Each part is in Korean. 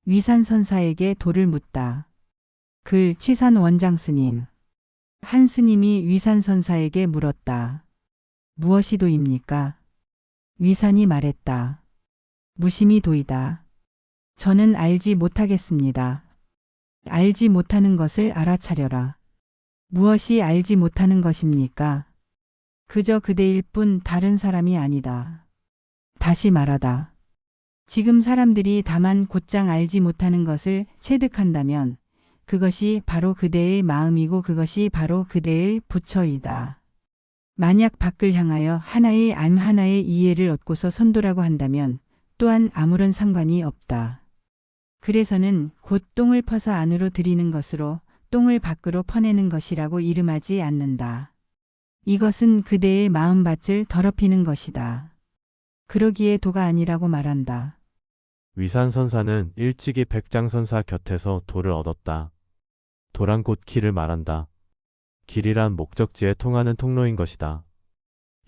위산선사에게 도를 묻다. 글 치산 원장 스님. 한 스님이 위산선사에게 물었다. 무엇이 도입니까? 위산이 말했다. 무심이 도이다. 저는 알지 못하겠습니다. 알지 못하는 것을 알아차려라. 무엇이 알지 못하는 것입니까? 그저 그대일 뿐 다른 사람이 아니다. 다시 말하다. 지금 사람들이 다만 곧장 알지 못하는 것을 체득한다면 그것이 바로 그대의 마음이고 그것이 바로 그대의 부처이다. 만약 밖을 향하여 하나의 암 하나의 이해를 얻고서 선도라고 한다면 또한 아무런 상관이 없다. 그래서는 곧 똥을 퍼서 안으로 들이는 것으로 똥을 밖으로 퍼내는 것이라고 이름하지 않는다. 이것은 그대의 마음밭을 더럽히는 것이다. 그러기에 도가 아니라고 말한다. 위산선사는 일찍이 백장선사 곁에서 도를 얻었다. 도란 곧 길을 말한다. 길이란 목적지에 통하는 통로인 것이다.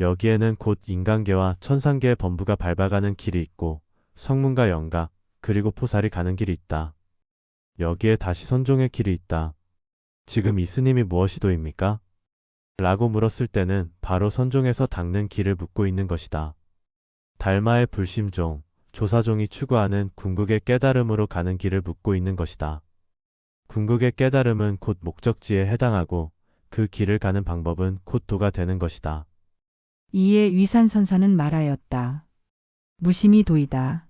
여기에는 곧 인간계와 천상계의 범부가 밟아가는 길이 있고 성문과 영각 그리고 포살이 가는 길이 있다. 여기에 다시 선종의 길이 있다. 지금 이 스님이 무엇이 도입니까? 라고 물었을 때는 바로 선종에서 닦는 길을 묻고 있는 것이다. 달마의 불심종, 조사종이 추구하는 궁극의 깨달음으로 가는 길을 묻고 있는 것이다. 궁극의 깨달음은 곧 목적지에 해당하고 그 길을 가는 방법은 곧 도가 되는 것이다. 이에 위산선사는 말하였다. 무심이 도이다.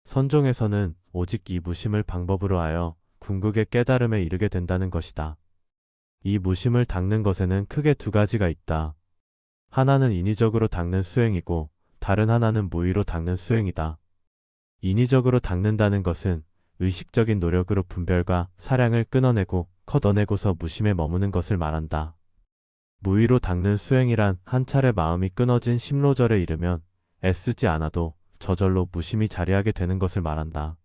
선종에서는 오직 이 무심을 방법으로 하여 궁극의 깨달음에 이르게 된다는 것이다. 이 무심을 닦는 것에는 크게 두 가지가 있다. 하나는 인위적으로 닦는 수행이고 다른 하나는 무의로 닦는 수행이다. 인위적으로 닦는다는 것은 의식적인 노력으로 분별과 사량을 끊어내고 걷어내고서 무심에 머무는 것을 말한다. 무의로 닦는 수행이란 한 차례 마음이 끊어진 심로절에 이르면 애쓰지 않아도 저절로 무심이 자리하게 되는 것을 말한다.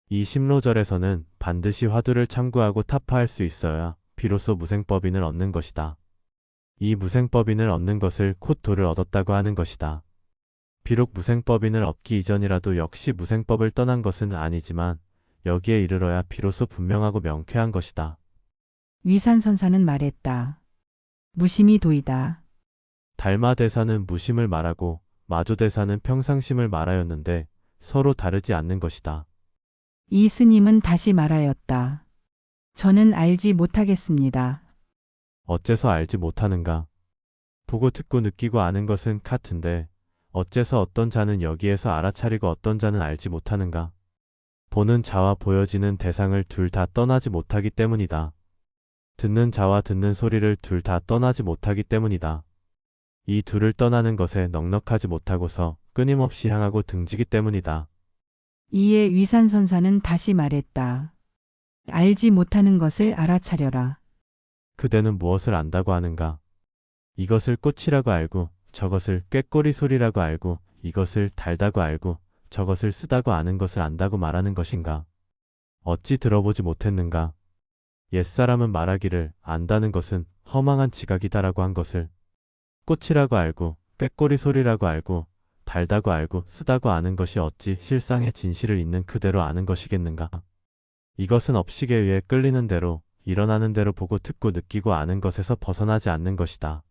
이 심로절에서는 반드시 화두를 참고하고 타파할 수 있어야 비로소 무생법인을 얻는 것이다. 이 무생법인을 얻는 것을 곧 도를 얻었다고 하는 것이다. 비록 무생법인을 얻기 이전이라도 역시 무생법을 떠난 것은 아니지만 여기에 이르러야 비로소 분명하고 명쾌한 것이다. 위산선사는 말했다. 무심이 도이다. 달마대사는 무심을 말하고 마조대사는 평상심을 말하였는데 서로 다르지 않는 것이다. 이 스님은 다시 말하였다. 저는 알지 못하겠습니다. 어째서 알지 못하는가? 보고 듣고 느끼고 아는 것은 같은데 어째서 어떤 자는 여기에서 알아차리고 어떤 자는 알지 못하는가? 보는 자와 보여지는 대상을 둘 다 떠나지 못하기 때문이다. 듣는 자와 듣는 소리를 둘 다 떠나지 못하기 때문이다. 이 둘을 떠나는 것에 넉넉하지 못하고서 끊임없이 향하고 등지기 때문이다. 이에 위산선사는 다시 말했다. 알지 못하는 것을 알아차려라. 그대는 무엇을 안다고 하는가? 이것을 꽃이라고 알고 저것을 꾀꼬리 소리라고 알고 이것을 달다고 알고 저것을 쓰다고 아는 것을 안다고 말하는 것인가? 어찌 들어보지 못했는가? 옛사람은 말하기를 안다는 것은 허망한 지각이다라고 한 것을 꽃이라고 알고 꾀꼬리 소리라고 알고 달다고 알고 쓰다고 아는 것이 어찌 실상의 진실을 있는 그대로 아는 것이겠는가? 이것은 업식에 의해 끌리는 대로 일어나는 대로 보고 듣고 느끼고 아는 것에서 벗어나지 않는 것이다.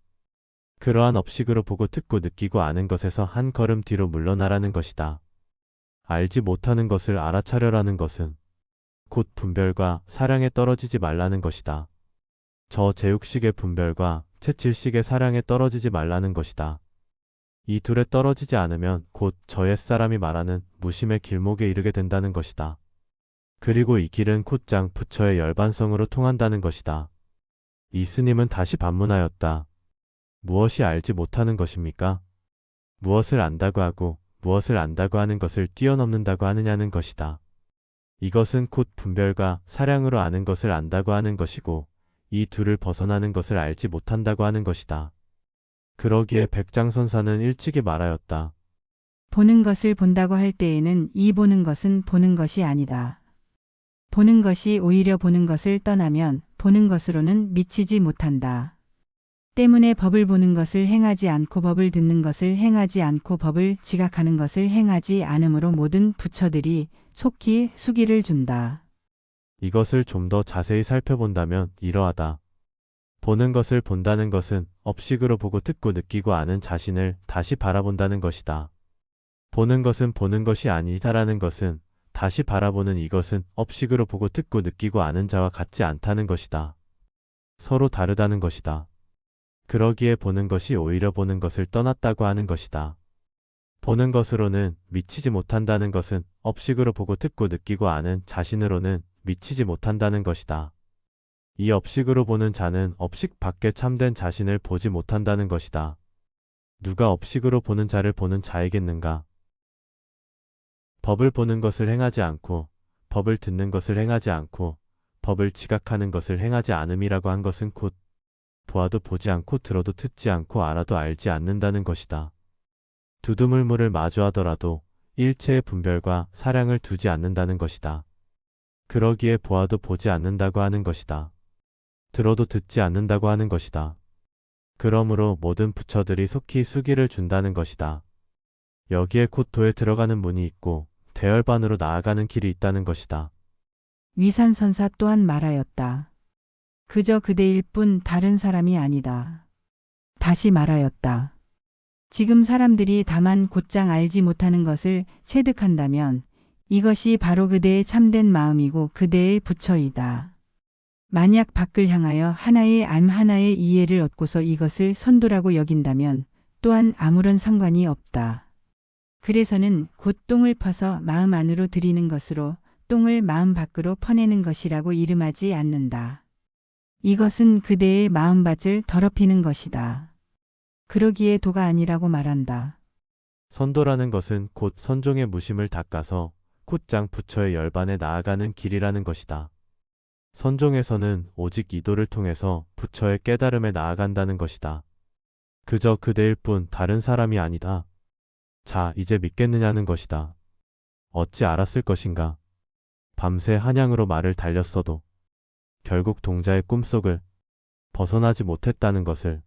그러한 업식으로 보고 듣고 느끼고 아는 것에서 한 걸음 뒤로 물러나라는 것이다. 알지 못하는 것을 알아차려라는 것은 곧 분별과 사량에 떨어지지 말라는 것이다. 저 제육식의 분별과 채칠식의 사량에 떨어지지 말라는 것이다. 이 둘에 떨어지지 않으면 곧 저 옛사람이 말하는 무심의 길목에 이르게 된다는 것이다. 그리고 이 길은 곧장 부처의 열반성으로 통한다는 것이다. 이 스님은 다시 반문하였다. 무엇이 알지 못하는 것입니까? 무엇을 안다고 하고 무엇을 안다고 하는 것을 뛰어넘는다고 하느냐는 것이다. 이것은 곧 분별과 사량으로 아는 것을 안다고 하는 것이고 이 둘을 벗어나는 것을 알지 못한다고 하는 것이다. 그러기에 백장선사는 일찍이 말하였다. 보는 것을 본다고 할 때에는 이 보는 것은 보는 것이 아니다. 보는 것이 오히려 보는 것을 떠나면 보는 것으로는 미치지 못한다. 때문에 법을 보는 것을 행하지 않고 법을 듣는 것을 행하지 않고 법을 지각하는 것을 행하지 않으므로 모든 부처들이 속히 수기를 준다. 이것을 좀 더 자세히 살펴본다면 이러하다. 보는 것을 본다는 것은 업식으로 보고 듣고 느끼고 아는 자신을 다시 바라본다는 것이다. 보는 것은 보는 것이 아니다라는 것은 다시 바라보는 이것은 업식으로 보고 듣고 느끼고 아는 자와 같지 않다는 것이다. 서로 다르다는 것이다. 그러기에 보는 것이 오히려 보는 것을 떠났다고 하는 것이다. 보는 것으로는 미치지 못한다는 것은 업식으로 보고 듣고 느끼고 아는 자신으로는 미치지 못한다는 것이다. 이 업식으로 보는 자는 업식 밖에 참된 자신을 보지 못한다는 것이다. 누가 업식으로 보는 자를 보는 자이겠는가? 법을 보는 것을 행하지 않고 법을 듣는 것을 행하지 않고 법을 지각하는 것을 행하지 않음이라고 한 것은 곧 보아도 보지 않고 들어도 듣지 않고 알아도 알지 않는다는 것이다. 두두물물을 마주하더라도 일체의 분별과 사량을 두지 않는다는 것이다. 그러기에 보아도 보지 않는다고 하는 것이다. 들어도 듣지 않는다고 하는 것이다. 그러므로 모든 부처들이 속히 수기를 준다는 것이다. 여기에 곧 도에 들어가는 문이 있고 대열반으로 나아가는 길이 있다는 것이다. 위산선사 또한 말하였다. 그저 그대일 뿐 다른 사람이 아니다. 다시 말하였다. 지금 사람들이 다만 곧장 알지 못하는 것을 체득한다면 이것이 바로 그대의 참된 마음이고 그대의 부처이다. 만약 밖을 향하여 하나의 하나의 이해를 얻고서 이것을 선도라고 여긴다면 또한 아무런 상관이 없다. 그래서는 곧 똥을 퍼서 마음 안으로 들이는 것으로 똥을 마음 밖으로 퍼내는 것이라고 이름하지 않는다. 이것은 그대의 마음밭을 더럽히는 것이다. 그러기에 도가 아니라고 말한다. 선도라는 것은 곧 선종의 무심을 닦아서 곧장 부처의 열반에 나아가는 길이라는 것이다. 선종에서는 오직 이도를 통해서 부처의 깨달음에 나아간다는 것이다. 그저 그대일 뿐 다른 사람이 아니다. 자, 이제 믿겠느냐는 것이다. 어찌 알았을 것인가? 밤새 한양으로 말을 달렸어도 결국 동자의 꿈속을 벗어나지 못했다는 것을.